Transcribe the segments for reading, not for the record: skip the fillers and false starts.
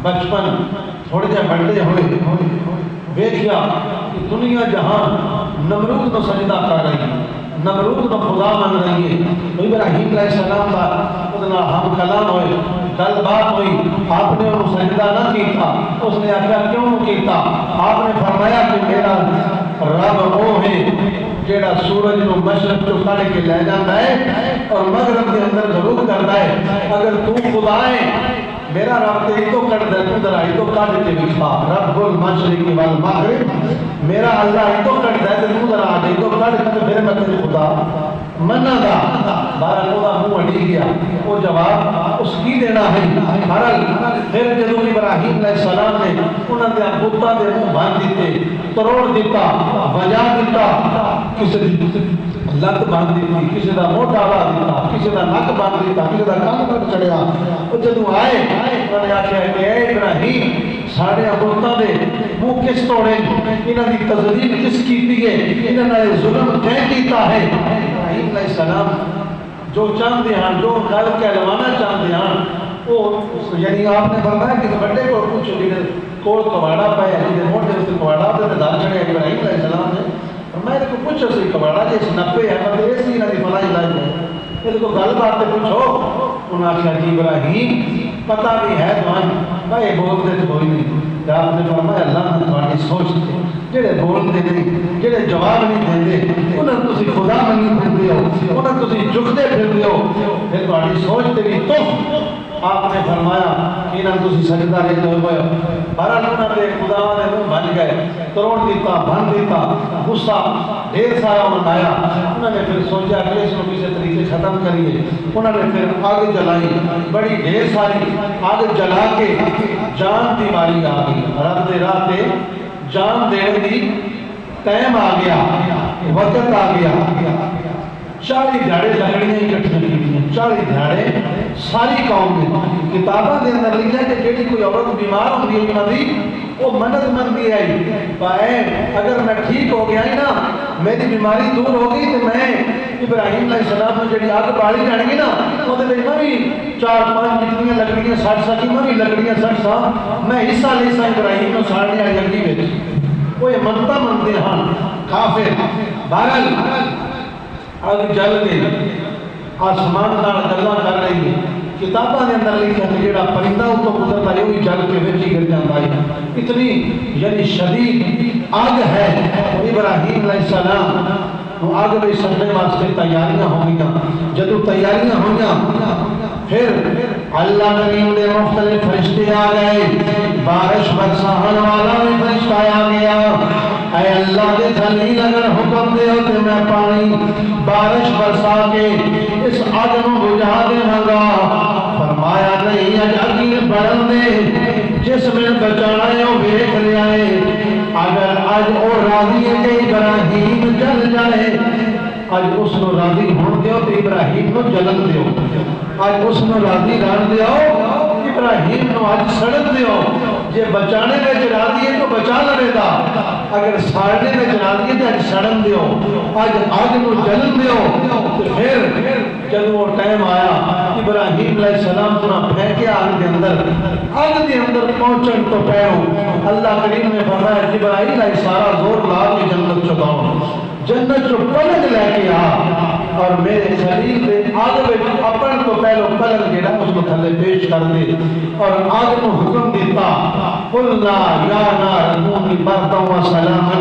بچپن تھوڑے جہے بڑھتے ہوئے ویکھیا کہ دنیا جہان نمرود کو سجدہ کر رہی ہے، نمرود کو خدا من رہی ہے۔ تو ابراہیم علیہ السلام کا اتنا ہم کلام ہوئے، گل بات ہوئی، آپ نے انہوں سجدہ نہ کیتا، اس نے آخیا کیوں نہ کیتا؟ آپ نے فرمایا کہ میرا رب وہ ہے جیڑا سورج کو مشرق کو کھڑ کے لے جاتا ہے اور مغرب کے اندر غروب کرتا ہے۔ اگر تو خدا ہے میرا رب تے تو کٹ دے، تو ذرا تو کٹ کے دکھا، رب المشرق والمغرب، میرا اللہ تو کٹ دے تو ذرا آ تو کٹ کے میرے مطلب خدا مننا دا بارہ خدا منہ اڑی گیا۔ وہ جواب اس کی دینا ہے۔ بہرحال پھر جدو ابراہیم علیہ السلام نے انہوں نے بتاں دے منہ بند دیتے، توڑ دیتا، بجا دیتا، کسی لت بند دیتی، کسی دا موٹا لا دیتا، کسی دا نک بند دیتا، کسی دا کان کٹ چڑھیا۔ وہ جدو آئے انہوں نے آخیا کہ اے ابراہیم ساڑھے بتاں دے منہ کس توڑے، انہوں نے تذلیل کس کیتی ہے، انہوں نے ظلم کیا کیتا ہے؟ ابراہیم علیہ السلام جو چاہتے ہیں، جو گل کہلوانا چاہتے ہیں، وہ یعنی آپ نے فرمایا کہ بڑے کو پوچھو جنہیں کوڑ کواڑا پایا، جنہیں موٹے اس کواڑا ہوتے دار چڑھے ابراہیم علیہ السلام نے میں نے کو پوچھو سی کواڑا جیسے نپے ہے مطلب اس لیے نہ دی فلائی لائی ہے، یہ کو گل بات پہ پوچھو۔ انہوں نے کہا جی ابراہیم پتہ بھی ہے تمہیں بھائی بولتے تو کوئی نہیں۔ آپ نے فرمایا اللہ نے تمہاری سوچتے جڑے بولتے نہیں، جڑے جواب نہیں دیندے، انہوں نے تسی خدا منی پھر ہو، انہوں نے تسی جھکتے پھر ہو، پھر تمہاری سوچتے بھی تو آپ نے فرمایا کہ انہوں نے تسی سجدہ لیتے ہوئے بہرحال انہوں نے خدا نے منہ بن گئے، توڑ دیتا، بن دیتا، غصہ ڈھیر سارا انہوں آیا۔ انہوں نے پھر سوچا کہ اس کو کسی طریقے ختم کریے، انہوں نے پھر آگ جلائی، بڑی ڈھیر ساری آگ جلا کے جان دی باری آ گئی، رب دے راہ تے جان دین دی ٹائم آ گیا، وقت آ گیا۔ 40 دھاڑے لکڑیاں اکٹھیاں کی، 40 دھاڑے ساری قوم میں کتاباں دے اندر لکھا ہے کہ جیڑی کوئی عورت بیمار ہوندی ہے انہاں دی وہ مدد مندی آئی پائے اگر میں ٹھیک ہو گیا ہی نا، میری بیماری دور ہو گئی تو میں ابراہیم علیہ السلام نے جڑی آگ بالی جان گی نا وہ دے میں بھی 4-5 جتنیاں لکڑیاں 60 سکی میں بھی لکڑیاں 60 سا میں حصہ لے سا ابراہیم کو ساڑھنے آئی اگلی وچ وہ یہ منتا منتے ہاں کافر۔ بہرحال آگ جل گئی، آسمان نال گلاں کر رہی ہے، کتاباں دے اندر لکھا کہ جڑا پرندہ اتوں گزرتا ہے وہی جل کے وچ گر جاتا ہے۔ اتنی یعنی شدید آگ ہے۔ ابراہیم علیہ السلام آگ میں سجدے واسطے تیاریاں ہو گئیں، جدو تیاریاں ہوئیں پھر اللہ کریم نے مختلف فرشتے آ گئے، بارش برسانے والا بھی فرشتہ آ گیا۔ اے اللہ کے خلیل اگر حکم دے ہوتے میں پانی بارش برسا کے اس آگ کو بجھا دے گا، فرمایا نہیں اج اگلی بڑھن دے جس میں بچانا ہے وہ دیکھ لے آئے۔ اگر آج اور راضی ہے کہ ابراہیم جل جائے، آج اس نے راضی ہون دیو تو ابراہیم کو جلن دیو، آج اس نے راضی ران دیو ابراہیم کو آج سڑن دیو۔ یہ بچانے میں راضی ہے تو بچا لے گا، اگر ساڑنے میں راضی ہے تو آج سڑن دیو، آج آگ کو جلن دیو۔ تو پھر جب وہ ٹائم آیا ابراہیم علیہ السلام تو نہ پھینکے آگ دے اندر، آگ دے اندر پہنچن تو پہو اللہ کریم نے فرمایا ابراہیم علیہ سارا زور لا کے جنت چکاؤ، جنت جو پلنگ لے کے آ اور میرے خلیل دے آگ میں اپن تو پہلو پلنگ جڑا اس کو تھلے پیش کر دے اور آگ کو حکم دیتا قلنا یا نار کونی بردا و سلاما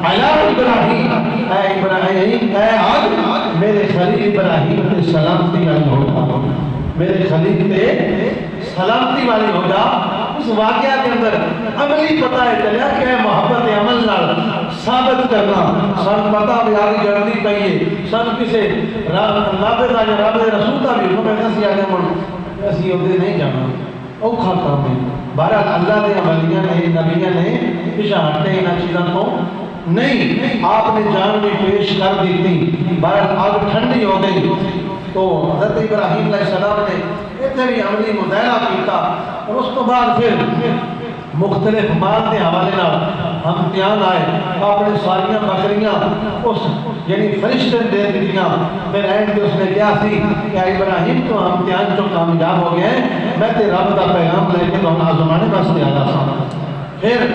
علی ابراہیم، اے ابراہیم اے آگ میرے خلیل ابراہیم تے سلامتی والی ہو جا، میرے خلیل تے سلامتی والی ہو جا۔ اس واقعہ کے اندر عملی پتہ ہے چلیا کہ ہے محبت عمل نال ثابت کرنا، سن پتہ بھی آگے جڑتی پئیے، سن کسے نابد آجے رب رسول کا بھی حکم ہے نسی آگے من اسی عہدے نہیں جانا، اوکھا کام ہے۔ بہرحال اللہ نے عملیاں نے نبیاں نے پیچھے ہٹے انہاں چیزاں کو نہیں، آپ نے جان بھی پیش کر دی تھی۔ بہرحال آگ ٹھنڈی ہو گئی تو حضرت ابراہیم علیہ السلام نے اتنے بھی عملی مظاہرہ کیتا اور اس کو بعد پھر مختلف مال کے حوالے نال امتحان آئے اپنے ساریاں بکریاں اس یعنی فرشتے دے دیاں پھر اینڈ اس نے کیا سی کہ ابراہیم تو امتحان جو کامیاب ہو گئے ہیں میں تے رب دا پیغام لے کے تو آزمانے واسطے آیا تھا پھر